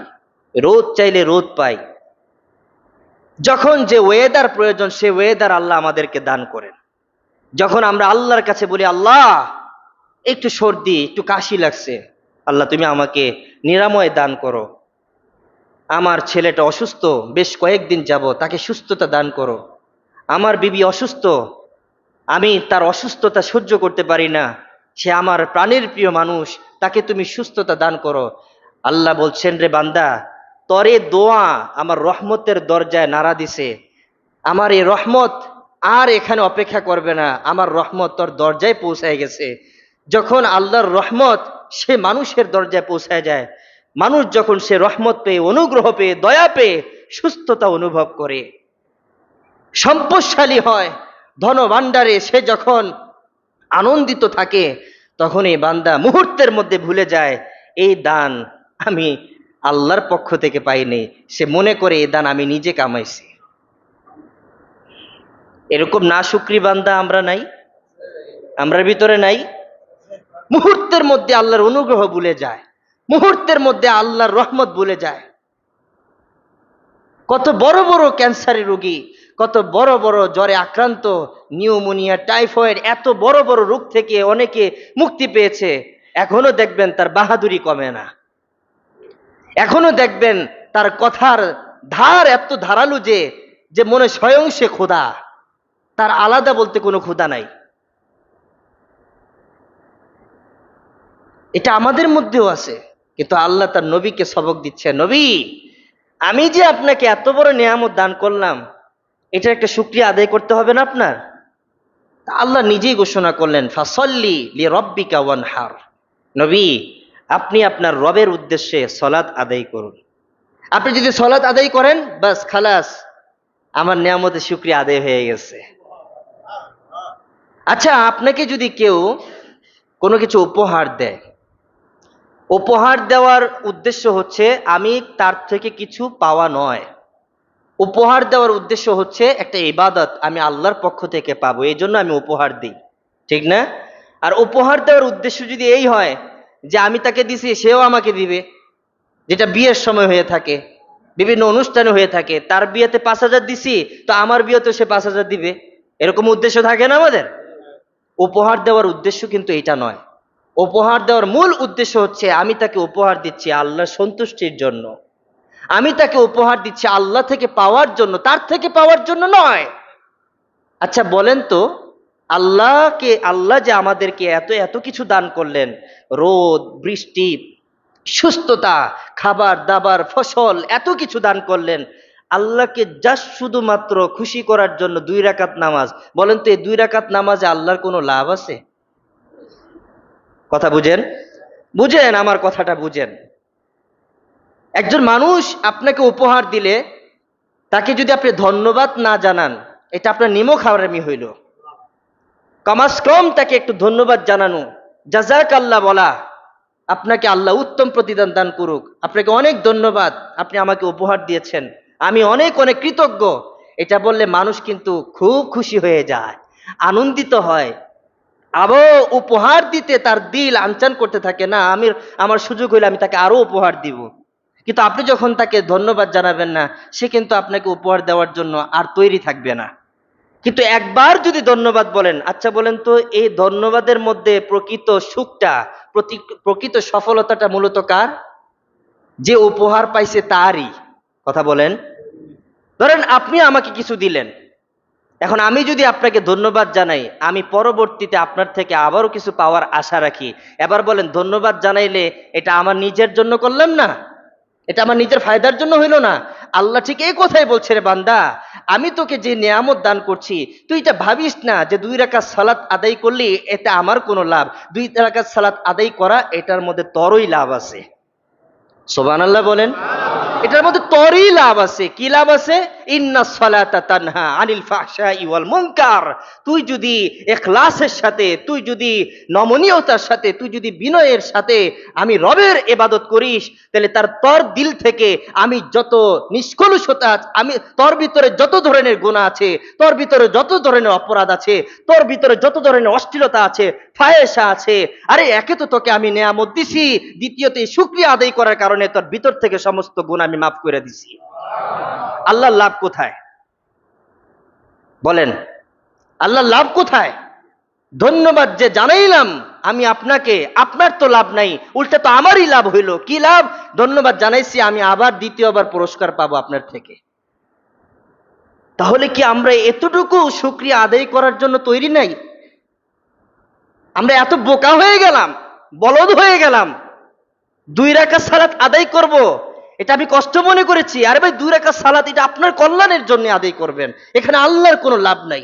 Speaker 1: রোদ চাইলে রোদ পাই। যখন যে ওয়েদার প্রয়োজন সে ওয়েদার আল্লাহ আমাদেরকে দান করেন। যখন আমরা আল্লাহর কাছে বলি, আল্লাহ একটু সর্দি, একটু কাশি লাগছে, আল্লাহ তুমি আমাকে নিরাময় দান করো। আমার ছেলেটা অসুস্থ, বেশ কয়েকদিন যাব, তাকে সুস্থতা দান করো। আমার বিবি অসুস্থ, আমি তার অসুস্থতা সহ্য করতে পারি না, সে আমার প্রাণের প্রিয় মানুষ, তাকে তুমি সুস্থতা দান করো। আল্লাহ বলছেন, রে বান্দা, তরে দোয়া আমার রহমতের দরজায় নাড়া দিছে। আমার এই রহমত আর এখানে অপেক্ষা করবে না, আমার রহমত তোর দরজায় পৌঁছায় গেছে। যখন আল্লাহর রহমত সে মানুষের দরজায় পৌঁছায় যায়, মানুষ যখন সে রহমত পেয়ে, অনুগ্রহ পেয়ে, দয়া পেয়ে সুস্থতা অনুভব করে, সম্পদশালী হয়, ধনভাণ্ডারে সে যখন আনন্দিত থাকে, তখন এই বান্দা মুহূর্তের মধ্যে ভুলে যায় এই দান আমি আল্লাহর পক্ষ থেকে পাইনি। সে মনে করে এই দান আমি নিজে কামাইছি। এরকম না শুকরি বান্দা আমরা নাই? আমরার ভিতরে নাই? মুহূর্তের মধ্যে আল্লাহর অনুগ্রহ ভুলে যায়, মুহূর্তের মধ্যে আল্লাহর রহমত ভুলে যায়। কত বড় বড় ক্যান্সারের রোগী, কত বড় বড় জ্বরে আক্রান্ত, নিউমোনিয়া, টাইফয়েড, এত বড় বড় রোগ থেকে অনেকে মুক্তি পেয়েছে। এখনো দেখবেন তার বাহাদুরি কমে না, এখনো দেখবেন তার কথার ধার এত ধারালো যে মনে স্বয়ং সে খোদা, তার আলাদা বলতে কোনো খোদা নাই। এটা আমাদের মধ্যেও আছে, কিন্তু আল্লাহ তার নবীকে সবক দিচ্ছে, নবী আমি যে আপনাকে এত বড় নিয়ামত দান করলাম, এটা একটা শুকরিয়া আদায় করতে হবে না আপনার? আল্লাহ নিজেই ঘোষণা করলেন, ফাসল্লি লিরাব্বিকা ওয়ানহার, নবী আপনি আপনার রবের উদ্দেশ্যে সলাত আদায় করুন। আপনি যদি সলাত আদায় করেন, বাস খালাস, আমার নিয়ামতের শুকরিয়া আদায় হয়ে গেছে। আচ্ছা, আপনাকে যদি কেউ কোনো কিছু উপহার দেয়, উপহার দেওয়ার উদ্দেশ্য হচ্ছে আমি তার থেকে কিছু পাওয়া নয়, উপহার দেওয়ার উদ্দেশ্য হচ্ছে একটা ইবাদত আমি আল্লাহর পক্ষ থেকে পাবো, এই জন্য আমি উপহার দিই, ঠিক না? আর উপহার দেওয়ার উদ্দেশ্য যদি এই হয় যে আমি তাকে দিছি সেও আমাকে দিবে, যেটা বিয়ের সময় হয়ে থাকে, বিভিন্ন অনুষ্ঠানে হয়ে থাকে, তার বিয়েতে 5,000 দিছি তো আমার বিয়েতেও সে 5,000 দিবে, এরকম উদ্দেশ্য থাকে না আমাদের? উপহার দেওয়ার উদ্দেশ্য কিন্তু এটা নয়। উপহার দেওয়ার মূল উদ্দেশ্য হচ্ছে আমি তাকে উপহার দিচ্ছি আল্লাহর সন্তুষ্টির জন্য, আমি তাকে উপহার দিচ্ছি আল্লাহ থেকে পাওয়ার জন্য, তার থেকে পাওয়ার জন্য নয়। আচ্ছা বলেন তো, আল্লাহ যে আমাদেরকে এত এত কিছু দান করলেন, রোদ, বৃষ্টি, সুস্থতা, খাবার দাবার, ফসল, এত কিছু দান করলেন, আল্লাহকে জাস্ট শুধুমাত্র খুশি করার জন্য 2 রাকাত নামাজ, বলেন তো এই 2 রাকাত নামাজে আল্লাহর কোনো লাভ আছে? কথা বুঝেন, বুঝেন আমার কথাটা বুঝেন। একজন মানুষ আপনাকে উপহার দিলে তাকে যদি আপনি ধন্যবাদ না জানান, এটা আপনার নিমক হারামি হইল। কমাস কম তাকে একটু ধন্যবাদ জানানো, জাযাক আল্লাহ বলা, আপনাকে আল্লাহ উত্তম প্রতিদান দান করুক, আপনাকে অনেক ধন্যবাদ, আপনি আমাকে উপহার দিয়েছেন, আমি অনেক অনেক কৃতজ্ঞ, এটা বললে মানুষ কিন্তু খুব খুশি হয়ে যায়, আনন্দিত হয়। আবার উপহার দিতে তার দিল আনচান করতে থাকে, না আমার সুযোগ হইলে আমি তাকে আরো উপহার দিব। কিন্তু আপনি যখন তাকে ধন্যবাদ জানাবেন না, সে কিন্তু আপনাকে উপহার দেওয়ার জন্য আর তৈরি থাকবে না। কিন্তু একবার যদি ধন্যবাদ বলেন, আচ্ছা বলেন তো এই ধন্যবাদের মধ্যে প্রকৃত সুখটা, প্রকৃত সফলতাটা মূলত কার? যে উপহার পাইছে তারই। কথা বলেন। ধরেন আপনি আমাকে কিছু দিলেন, এখন আমি যদি আপনাকে ধন্যবাদ জানাই, আমি পরবর্তীতে আপনার থেকে আবারও কিছু পাওয়ার আশা রাখি। এবার বলেন, ধন্যবাদ জানাইলে এটা আমার নিজের জন্য করলাম না, এটা আমার নিজের ফায়দার জন্য হইল না? আল্লাহ ঠিক এই কথাই বলছে, রে বান্দা আমি তোকে যে নিয়ামত দান করছি, তুই এটা ভাবিস না যে 2 রাকাত সালাত আদায় করলি এতে আমার কোনো লাভ। 2 রাকাত সালাত আদায় করা এটার মধ্যে তোরই লাভ আছে। সুবহানাল্লাহ বলেন। এটার মধ্যে তোরই লাভ আছে। কি লাভ আছে? ইন্নাস সালাতা তানহা আনিল ফাহশাই ওয়াল মুনকার। তুই যদি ইখলাসের সাথে, তুই যদি নমনীয়তার সাথে, তুই যদি বিনয়ের সাথে আমি রবের ইবাদত করিস, তাহলে তোর দিল থেকে আমি যত নিষ্কলুষতা, আমি তোর ভিতরে যত ধরনের গুনাহ আছে, তোর ভিতরে যত ধরনের অপরাধ আছে, তোর ভিতরে যত ধরনের অশ্লীলতা আছে, ফায়েশা আছে, আরে একে তো তোকে আমি নেয়ামত দিছি, দ্বিতীয়ত এই শুকরিয়া আদায় করার কারণে তোর ভিতর থেকে সমস্ত গুনাহ আমি মাফ করে দিছি। আল্লাহর লাভ কোথায় বলেন? আল্লাহর লাভ কোথায়? ধন্যবাদ যে জানাইলাম আমি আপনাকে, আপনার তো লাভ নাই, উল্টা তো আমারই লাভ হইল। কি লাভ? ধন্যবাদ জানাইছি, আমি আবার দ্বিতীয়বার পুরস্কার পাবো আপনার থেকে। তাহলে কি আমরা এতটুকু শুকরিয়া আদায় করার জন্য তৈরি নাই? আমরা এত বোকা হয়ে গেলাম, বলদ হয়ে গেলাম। 2 রাকাত সালাত আদায় করব, এটা আমি কষ্ট মনে করেছি। আরে ভাই 2 রাকাত সালাত এটা আপনার কল্যাণের জন্য আদায় করবেন, এখানে আল্লাহর কোনো লাভ নাই।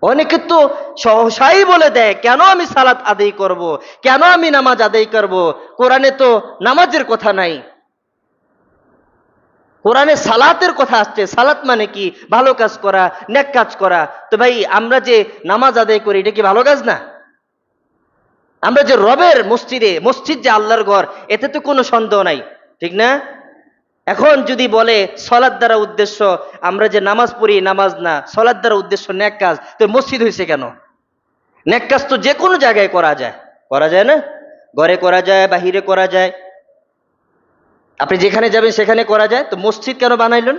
Speaker 1: অনেকে তো সহসাই বলে দেয়, কেন আমি সালাত আদায় করব, কেন আমি নামাজ আদায় করব? কোরআনে তো নামাজের কথা নাই, কোরআনে সালাতের কথা আসছে। সালাত মানে কি? ভালো কাজ করা, নেক কাজ করা। তো ভাই আমরা যে নামাজ আদায় করি এটা কি ভালো কাজ না? আমরা যে রবের মসজিদে, মসজিদ যে আল্লাহর ঘর, এতে তো কোনো সন্দেহ নাই, ঠিক না? এখন যদি বলে সলাৎ দ্বারা উদ্দেশ্য আমরা যে নামাজ পড়ি নামাজ না, সলাৎ দ্বারা উদ্দেশ্য নেক কাজ, তো মসজিদ হয়েছে কেন? নেক কাজ তো যে কোনো জায়গায় করা যায়, করা যায় না? ঘরে করা যায়, বাহিরে করা যায়, আপনি যেখানে যাবেন সেখানে করা যায়, তো মসজিদ কেন বানাইলেন?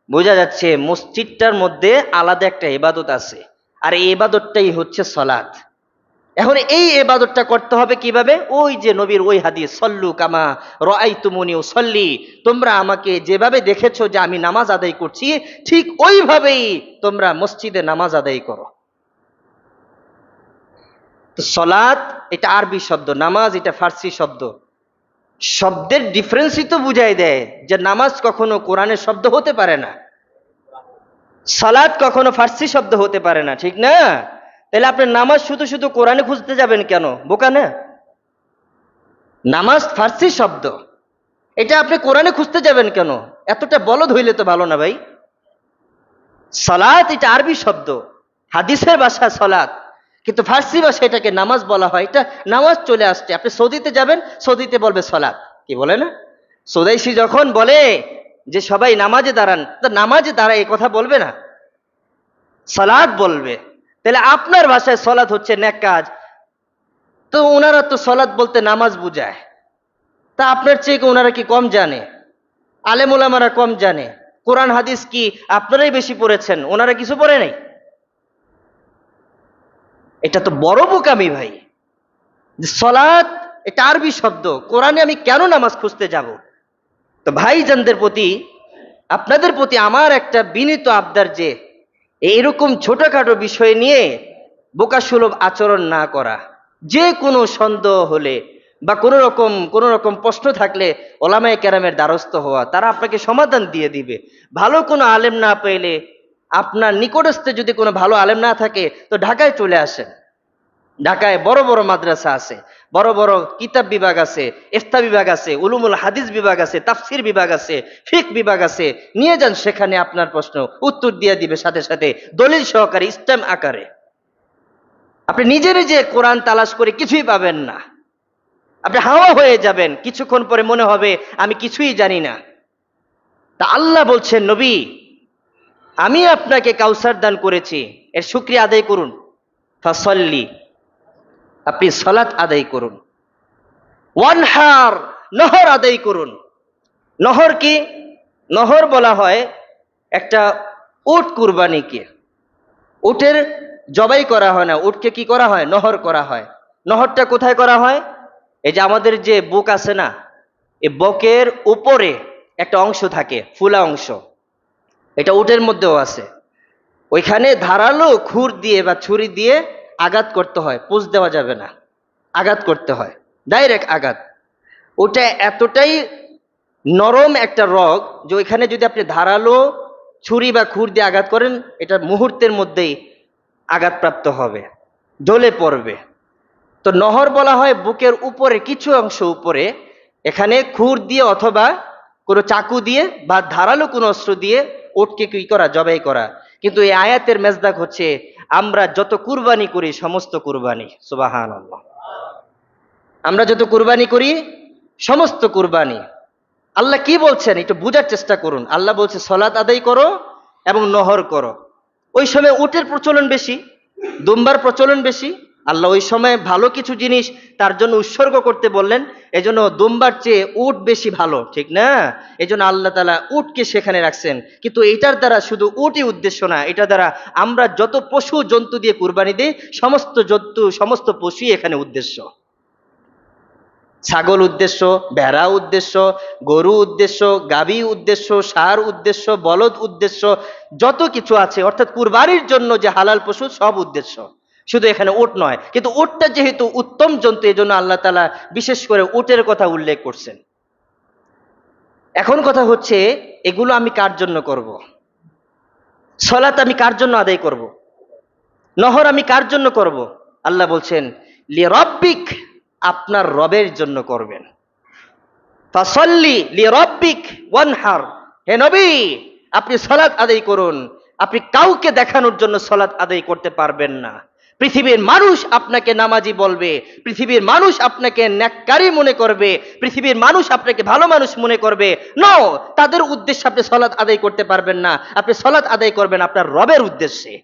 Speaker 1: বোঝা যাচ্ছে মসজিদটার মধ্যে আলাদা একটা ইবাদত আছে, আর এই ইবাদতটাই হচ্ছে সলাৎ। এখন এই ইবাদতটা করতে হবে কিভাবে? ওই যে নবীর ওই হাদিস, সল্লু কামা রাআইতুমুনি উসাল্লি, তোমরা আমাকে যেভাবে দেখেছো যে আমি নামাজ আদায় করছি, ঠিক ওইভাবেই তোমরা মসজিদে নামাজ আদায় করো। তো সলাৎ এটা আরবি শব্দ, নামাজ এটা ফার্সি শব্দ। শব্দের ডিফারেন্সই তো বুঝাই দেয় যে নামাজ কখনো কোরআনের শব্দ হতে পারে না, সালাত কখনো ফার্সি শব্দ হতে পারে না, ঠিক না? তাহলে আপনি নামাজ শুধু শুধু কোরআনে খুঁজতে যাবেন কেন? বোকা না? নামাজ ফার্সি শব্দ, এটা আপনি কোরআনে খুঁজতে যাবেন কেন? এতটা বলদ হইলে তো ভালো না ভাই। সালাত এটা আরবি শব্দ, হাদিসের ভাষা সালাত, কিন্তু ফার্সি ভাষা এটাকে নামাজ বলা হয়। এটা নামাজ চলে আসছে। আপনি সৌদিতে যাবেন, সৌদিতে বলবে সালাত, কি বলে না? সৌদাইশি যখন বলে যে সবাই নামাজে দাঁড়ান, তো নামাজে দাঁড়ায় এই কথা বলবে না, সালাত বলবে। তাহলে আপনার ভাষায় সালাত হচ্ছে নেক কাজ, তো ওনারা তো সালাত বলতে নামাজ বুঝায়। তা আপনার চেয়ে ওনারা কি কম জানে? আলেম ওলামারা কম জানে? কোরআন হাদিস কি আপনারাই বেশি পড়েছেন, ওনারা কিছু পড়ে নাই? এটা তো বড় বোকামি ভাই। সালাত এটা আরবি শব্দ, কোরআনে আমি কেন নামাজ খুঁজতে যাব? তো ভাইজানদের প্রতি, আপনাদের প্রতি আমার একটা বিনীত আবদার যে এইরকম ছোটখাটো বিষয় নিয়ে বোকাসুলভ আচরণ না করা। যে কোনো সন্দেহ হলে বা কোনো রকম প্রশ্ন থাকলে ওলামায়ে কেরামের দ্বারস্থ হওয়া, তারা আপনাকে সমাধান দিয়ে দিবে। ভালো কোনো আলেম না পেলে, আপনার নিকটস্থ যদি কোনো ভালো আলেম না থাকে, তো ঢাকায় চলে আসেন। ঢাকায় বড় বড় মাদ্রাসা আছে, বড় বড় কিতাব বিভাগ আছে, ইফতা বিভাগ আছে, উলুমুল হাদিস বিভাগ আছে, তাফসির বিভাগ আছে, ফিক বিভাগ আছে। নিয়ে যান, সেখানে আপনার প্রশ্ন উত্তর দিয়ে দিবে সাথে সাথে, দলিল সহকারে, ইসলাম আকারে। আপনি নিজে নিজে কোরআন তালাশ করে কিছুই পাবেন না, আপনি হাওয়া হয়ে যাবেন। কিছুক্ষণ পরে মনে হবে আমি কিছুই জানি না। তা আল্লাহ বলছেন, নবী আমি আপনাকে কাউসার দান করেছি, এর শুকরিয়া আদায় করুন। ফাসল্লি, আপনি সালাত আদায় করুন। ওয়ানহার, নহর আদায় করুন। নহর কি? নহর বলা হয় একটা উট কুরবানিকে। উটের জবাই করা হয় না, উটকে কি করা হয়? নহর করা হয়। নহরটা কোথায় করা হয়? এই যে আমাদের যে বুক আছে না, এই বকের উপরে একটা অংশ থাকে, ফুলা অংশ, এটা উটের মধ্যেও আছে। ওইখানে ধারালো খুর দিয়ে বা ছুরি দিয়ে আঘাত করতে হয়, পুষ দেওয়া যাবে না, আঘাত করতে হয়, ডাইরেক্ট আঘাত। ওটা এতটাই নরম একটা রগ যে ওইখানে যদি আপনি ধারালো ছুরি বা খুর দিয়ে আঘাত করেন, এটা মুহূর্তের মধ্যেই আঘাতপ্রাপ্ত হবে, ঢলে পড়বে। তো নহর বলা হয় বুকের উপরে কিছু অংশ উপরে, এখানে খুর দিয়ে অথবা কোনো চাকু দিয়ে বা ধারালো কোনো অস্ত্র দিয়ে উটকে কি করা, জবাই করা। কিন্তু এই আয়াতের মেজদাক হচ্ছে আমরা যত কুরবানি করি সমস্ত কুরবানি। সুবহানাল্লাহ। আমরা যত কুরবানি করি সমস্ত কুরবানি। আল্লাহ কি বলছেন একটু বুঝার চেষ্টা করুন। আল্লাহ বলছে সালাত আদায় করো এবং নহর করো। ওই সময় উটের প্রচলন বেশি, দুম্বার প্রচলন বেশি। আল্লাহ ওই সময় ভালো কিছু জিনিস তার জন্য উৎসর্গ করতে বললেন, এজন্য দুম্বার চেয়ে উট বেশি ভালো, ঠিক না? এজন্য আল্লাহ তাআলা উটকে সেখানে রাখছেন। কিন্তু এটার দ্বারা শুধু উটই উদ্দেশ্য না, এটা দ্বারা আমরা যত পশু জন্তু দিয়ে কুরবানি দিই সমস্ত জন্তু সমস্ত পশুই এখানে উদ্দেশ্য। ছাগল উদ্দেশ্য, ভেড়া উদ্দেশ্য, গরু উদ্দেশ্য, গাভী উদ্দেশ্য, ষাঁড় উদ্দেশ্য, বলদ উদ্দেশ্য, যত কিছু আছে অর্থাৎ কুরবানির জন্য যে হালাল পশু সব উদ্দেশ্য, শুধু এখানে উট নয়। কিন্তু উটটা যেহেতু উত্তম জন্তু এজন্য আল্লাহ তাআলা বিশেষ করে উটের কথা উল্লেখ করছেন। এখন কথা হচ্ছে এগুলো আমি কার জন্য করব? সালাত আমি কার জন্য আদায় করব? নহর আমি কার জন্য করব? আল্লাহ বলছেন লিরাব্বিক, আপনার রবের জন্য করবেন। ফাসাল্লি লিরাব্বিক ওয়ানহার, হে নবী আপনি সালাত আদায় করুন। আপনি কাউকে দেখানোর জন্য সালাত আদায় করতে পারবেন না। পৃথিবীর মানুষ আপনাকে নামাজি বলবে, পৃথিবীর মানুষ আপনাকে নেককারী মনে করবে, পৃথিবীর মানুষ আপনাকে ভালো মানুষ মনে করবে। নো, তাদের উদ্দেশ্যে আপনি সালাত আদায় করতে পারবেন না। আপনি সালাত আদায় করবেন আপনার রবের উদ্দেশ্যে।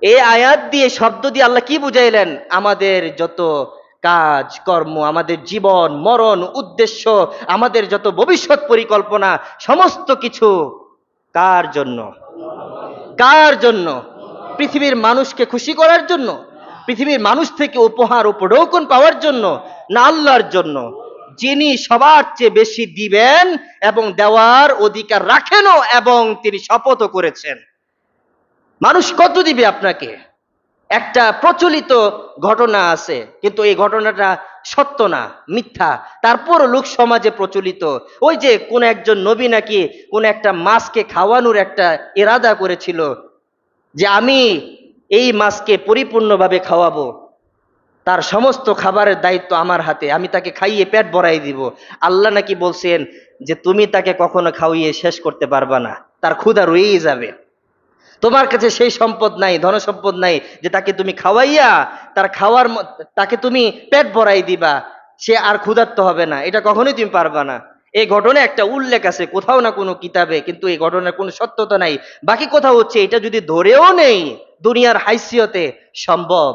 Speaker 1: এই আয়াত দিয়ে, শব্দ দিয়ে আল্লাহ কি বুঝাইলেন? আমাদের যত কাজ কর্ম, আমাদের জীবন মরণ উদ্দেশ্য, আমাদের যত ভবিষ্যৎ পরিকল্পনা সমস্ত কিছু কার জন্য? কার জন্য? পৃথিবীর মানুষকে খুশি করার জন্য? পৃথিবীর মানুষ থেকে উপহার উপঢৌকন পাওয়ার জন্য? না আল্লাহর জন্য, যিনি সবার চেয়ে বেশি দিবেন এবং দেওয়ার অধিকার রাখেনও এবং তিনি শপথও করেছেন। মানুষ কত দিবে আপনাকে? একটা প্রচলিত ঘটনা আছে, কিন্তু এই ঘটনাটা সত্য না, মিথ্যা, তারপর লোক সমাজে প্রচলিত। ওই যে কোন একজন নবী নাকি কোন একটা মাছকে খাওয়ানোর একটা ইরাদা করেছিল, যে আমি এই মাছকে পরিপূর্ণভাবে খাওয়াবো, তার সমস্ত খাবারের দায়িত্ব আমার হাতে, আমি তাকে খাইয়ে পেট ভরাই দিব। আল্লাহ নাকি বলছেন যে তুমি তাকে কখনো খাওয়িয়ে শেষ করতে পারবা না, তার ক্ষুধা রয়েই যাবে। তোমার কাছে সেই সম্পদ নাই, ধন সম্পদ নাই যে তাকে তুমি খাওয়াইয়া তার তাকে তুমি পেট ভরাই দিবা, সে আর ক্ষুধার্ত হবে না। এটা কখনোই তুমি পারবা না। এই ঘটনা একটা উল্লেখ আছে কোথাও না কোনো কিতাবে, কিন্তু এই ঘটনার কোনো সত্যতা নাই। বাকি কথা হচ্ছে এটা যদি ধরেও নেই দুনিয়ার হাইসিয়তে সম্ভব।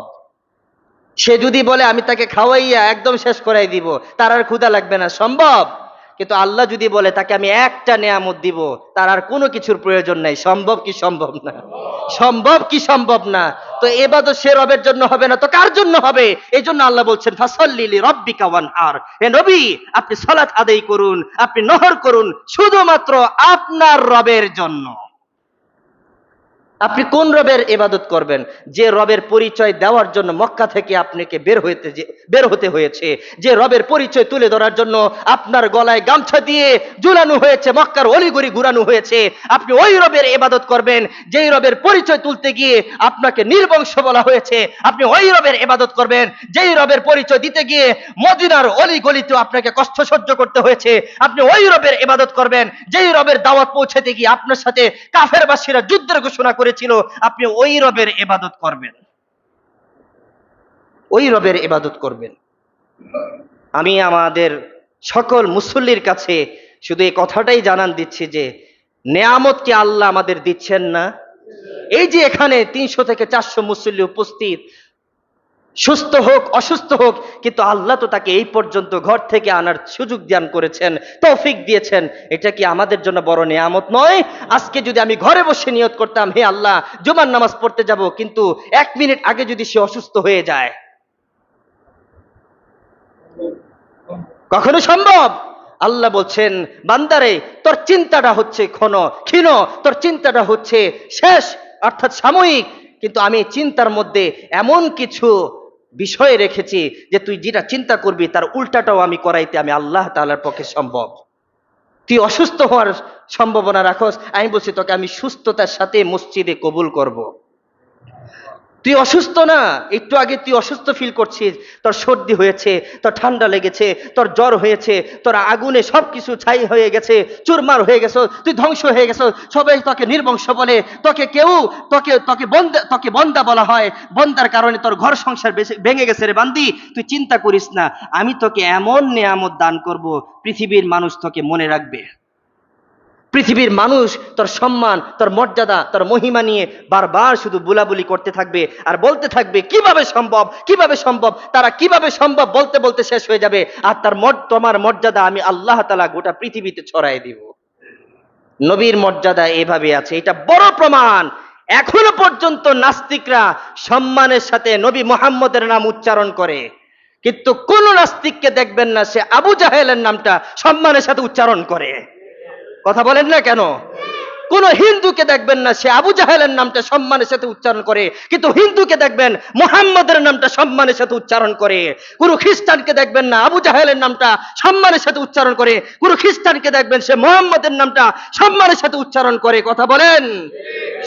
Speaker 1: সে যদি বলে আমি তাকে খাওয়াইয়া একদম শেষ করাই দিব, তার আর ক্ষুধা লাগবে না, সম্ভব। কিন্তু আল্লাহ যদি বলে তাকে আমি একটা নেয়ামত দিব, তার আর কোনো কিছুর প্রয়োজন নাই, সম্ভব কি সম্ভব না? সম্ভব কি সম্ভব না? তো ইবাদত সে রবের জন্য হবে না তো কার জন্য হবে? এই জন্য আল্লাহ বলছেন ফাসাল্লি লিরাব্বিকা ওয়ানহার, হে নবী আপনি সালাত আদায় করুন, আপনি নহর করুন শুধুমাত্র আপনার রবের জন্য। আপনি কোন রবের ইবাদত করবেন? যে রবের পরিচয় দেওয়ার জন্য মক্কা থেকে আপনাকে বের হতে হয়েছে, যে রবের পরিচয় তুলে ধরার জন্য আপনার গলায় গামছা দিয়ে ঝুলানো হয়েছে, মক্কার অলিগলি ঘুরানো হয়েছে। আপনি ওই রবের ইবাদত করবেন যেই রবের পরিচয় তুলতে গিয়ে আপনাকে নির্বংশ বলা হয়েছে। আপনি ওই রবের ইবাদত করবেন যেই রবের পরিচয় দিতে গিয়ে মদিনার অলিগলিতে আপনাকে কষ্ট সহ্য করতে হয়েছে। আপনি ওই রবের ইবাদত করবেন যেই রবের দাওয়াত পৌঁছাতে গিয়ে আপনার সাথে কাফেরবাসীরা যুদ্ধের ঘোষণা করেছিল। আপনি ওই রবের ইবাদত করবেন, ওই রবের ইবাদত করবেন। আমি আমাদের সকল মুসল্লির কাছে শুধু এই কথাটাই জানান দিচ্ছি যে নেয়ামত কি আল্লাহ আমাদের দিচ্ছেন না? এই যে এখানে 300 থেকে 400 মুসল্লি উপস্থিত, সুস্থ হোক অসুস্থ হোক, কিন্তু আল্লাহ তো তাকে এই পর্যন্ত ঘর থেকে আনার সুযোগ দান করেছেন, তৌফিক দিয়েছেন। এটা কি আমাদের জন্য বড় নিয়ামত নয়? আজকে যদি আমি ঘরে বসে নিয়ত করতাম হে আল্লাহ জুমার নামাজ পড়তে যাব, কিন্তু 1 মিনিট আগে যদি সে অসুস্থ হয়ে যায়, কখনো সম্ভব? আল্লাহ বলছেন বান্দারে তোর চিন্তাটা হচ্ছে ক্ষীণ, তোর চিন্তাটা হচ্ছে শেষ, অর্থাৎ সাময়িক, কিন্তু আমি চিন্তার মধ্যে এমন কিছু বিষয় রেখেছি যে তুই যেটা চিন্তা করবি তার উল্টাটাও আমি করাইতে আমি আল্লাহ তাআলার পক্ষে সম্ভব। তুই অসুস্থ হওয়ার সম্ভাবনা রাখোস, আমি বলছি তোকে আমি সুস্থতার সাথে মসজিদে কবুল করব। তুই অসুস্থ না, একটু আগে তুই অসুস্থ ফিল করছিস, তোর সর্দি হয়েছে, তোর ঠান্ডা লেগেছে, তোর জ্বর হয়েছে, তোর আগুনে সবকিছু ছাই হয়ে গেছে, চুরমার হয়ে গেছো, তুই ধ্বংস হয়ে গেছো, সবাই তোকে নির্বংশ বলে, তোকে কেউ তোকে তোকে বন্দা বলা হয়, বন্দার কারণে তোর ঘর সংসার ভেঙে গেছে রে বান্দি। তুই চিন্তা করিস না, আমি তোকে এমন নেয়ামত দান করব, পৃথিবীর মানুষ তোকে মনে রাখবে। পৃথিবীর মানুষ তোর সম্মান, তোর মর্যাদা, তোর মহিমা নিয়ে বারবার শুধু বুলাবুলি করতে থাকবে আর বলতে থাকবে কিভাবে সম্ভব, কিভাবে সম্ভব, তারা কিভাবে সম্ভব বলতে বলতে শেষ হয়ে যাবে। আর তোমার মর্যাদা আমি আল্লাহ তাআলা গোটা পৃথিবীতে ছড়াই দিব। নবীর মর্যাদা এভাবে আছে, এটা বড় প্রমাণ। এখনো পর্যন্ত নাস্তিকরা সম্মানের সাথে নবী মুহাম্মদের নাম উচ্চারণ করে, কিন্তু কোন নাস্তিককে দেখবেন না সে আবু জাহেলের নামটা সম্মানের সাথে উচ্চারণ করে। কথা বলেন না কেন? কোন হিন্দুকে দেখবেন না সে আবু জাহেলের নামটা সম্মানের সাথে উচ্চারণ করে, কিন্তু হিন্দুকে দেখবেন মুহাম্মদের নামটা সম্মানের সাথে উচ্চারণ করে। কোন খ্রিস্টানকে দেখবেন না আবু জাহেলের নামটা সম্মানের সাথে উচ্চারণ করে, কোন খ্রিস্টানকে দেখবেন সে মুহাম্মদের নামটা সম্মানের সাথে উচ্চারণ করে। কথা বলেন।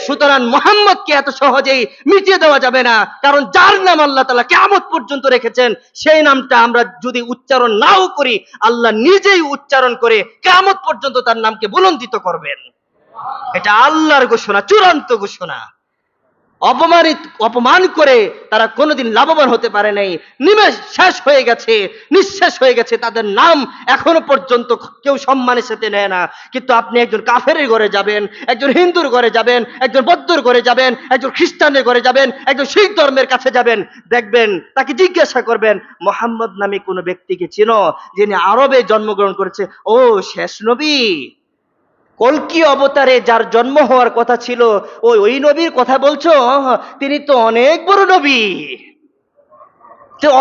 Speaker 1: সুতরাং মুহাম্মদকে এত সহজেই মিটিয়ে দেওয়া যাবে না, কারণ যার নাম আল্লাহ তাআলা কিয়ামত পর্যন্ত রেখেছেন সেই নামটা আমরা যদি উচ্চারণ নাও করি, আল্লাহ নিজেই উচ্চারণ করে কিয়ামত পর্যন্ত তার নামকে বুলন্দিত করবেন। এটা আল্লাহর ঘোষণা, চূড়ান্ত ঘোষণা। অপমান করে তারা কোনোদিন লাভবান হতে পারে নাই, নিমেষ শেষ হয়ে গেছে, নিঃশেষ হয়ে গেছে, তাদের নাম এখনো পর্যন্ত কেউ সম্মানের সাথে নেয় না। কিন্তু আপনি একজন কাফেরের ঘরে যাবেন, একজন হিন্দুর ঘরে যাবেন, একজন বৌদ্ধর ঘরে যাবেন, একজন খ্রিস্টানের ঘরে যাবেন, একজন শিখ ধর্মের কাছে যাবেন, দেখবেন তাকে জিজ্ঞাসা করবেন মোহাম্মদ নামে কোনো ব্যক্তিকে চিনো যিনি আরবে জন্মগ্রহণ করেছে? ও শেষ নবী, কল্কি অবতারে যার জন্ম হওয়ার কথা ছিল, ওই নবীর কথা বলছো? তিনি তো অনেক বড় নবী,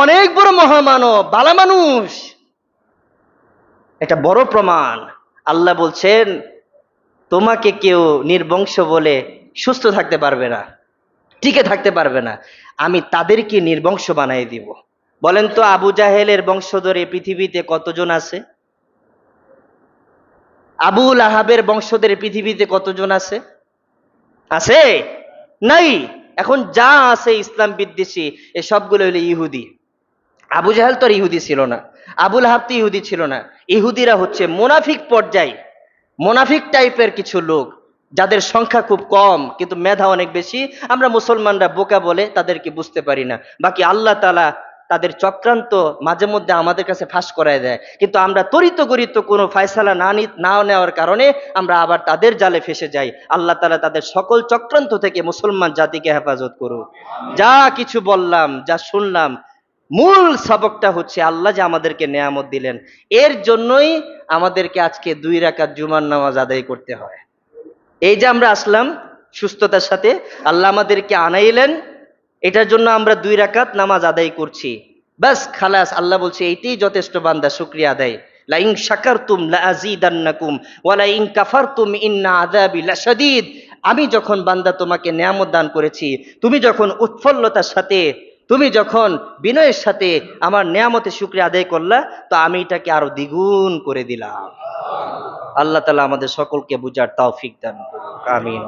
Speaker 1: অনেক বড় মহামানব, ভালো মানুষ। এটা বড় প্রমাণ। আল্লাহ বলছেন তোমাকে কেউ নির্বংশ বলে সুস্থ থাকতে পারবে না, টিকে থাকতে পারবে না, আমি তাদেরকে নির্বংশ বানাই দিব। বলেন তো আবু জাহেলের বংশধর এই পৃথিবীতে কতজন আছে? আবু লাহাবের বংশধর পৃথিবীতে কতজন আছে? আছে? নাই। এখন যা আছে ইসলাম বিদ্বেষী, এ সবগুলো হলো ইহুদি। আবু জাহেল তো ইহুদি ছিল না, আবু লাহাব তো ইহুদি ছিল না। ইহুদিরা হচ্ছে মুনাফিক পর্যায়, মুনাফিক টাইপের কিছু লোক, যাদের সংখ্যা খুব কম কিন্তু মেধা অনেক বেশি। আমরা মুসলমানরা বোকা বলে তাদেরকে বুঝতে পারি না। বাকি আল্লাহ তাআলা তাদের চক্রান্ত মাঝে মধ্যে আমাদের কাছে ফাঁস করায় দেয়, কিন্তু আমরা ত্বরিত গরিত কোনো ফয়সালা না নেওয়ার কারণে আমরা আবার তাদের জালে ফেসে যাই। আল্লাহ তাআলা তাদের সকল চক্রান্ত থেকে মুসলমান জাতিকে হেফাজত করুক। যা কিছু বললাম, যা শুনলাম, মূল সবকটা হচ্ছে আল্লাহ যে আমাদেরকে নেয়ামত দিলেন, এর জন্যই আমাদেরকে আজকে 2 রাকাত জুমার নামাজ আদায় করতে হয়। এই যে আমরা আসলাম সুস্থতার সাথে, আল্লাহ আমাদেরকে আনাইলেন, এটার জন্য আমরা 2 রাকাত নামাজ আদায় করছি, বাস খালাস। আল্লাহ বলছে এইটাই যথেষ্ট, বান্দা শুকরিয়া আদায়। লা ইন শাকারতুম লা আযীদান্নাকুম ওয়া লা ইন কাফারতুম ইন্না আযাবি লাশাদীদ। আমি যখন বান্দা তোমাকে নেয়ামত দান করেছি, তুমি যখন উৎফুল্লতার সাথে, তুমি যখন বিনয়ের সাথে আমার নেয়ামতে শুকরিয়া আদায় করলা, তো আমি এটাকে আরো দ্বিগুণ করে দিলাম। আল্লাহ তাআলা আমাদের সকলকে বুঝার তৌফিক দান করুক। আমিন।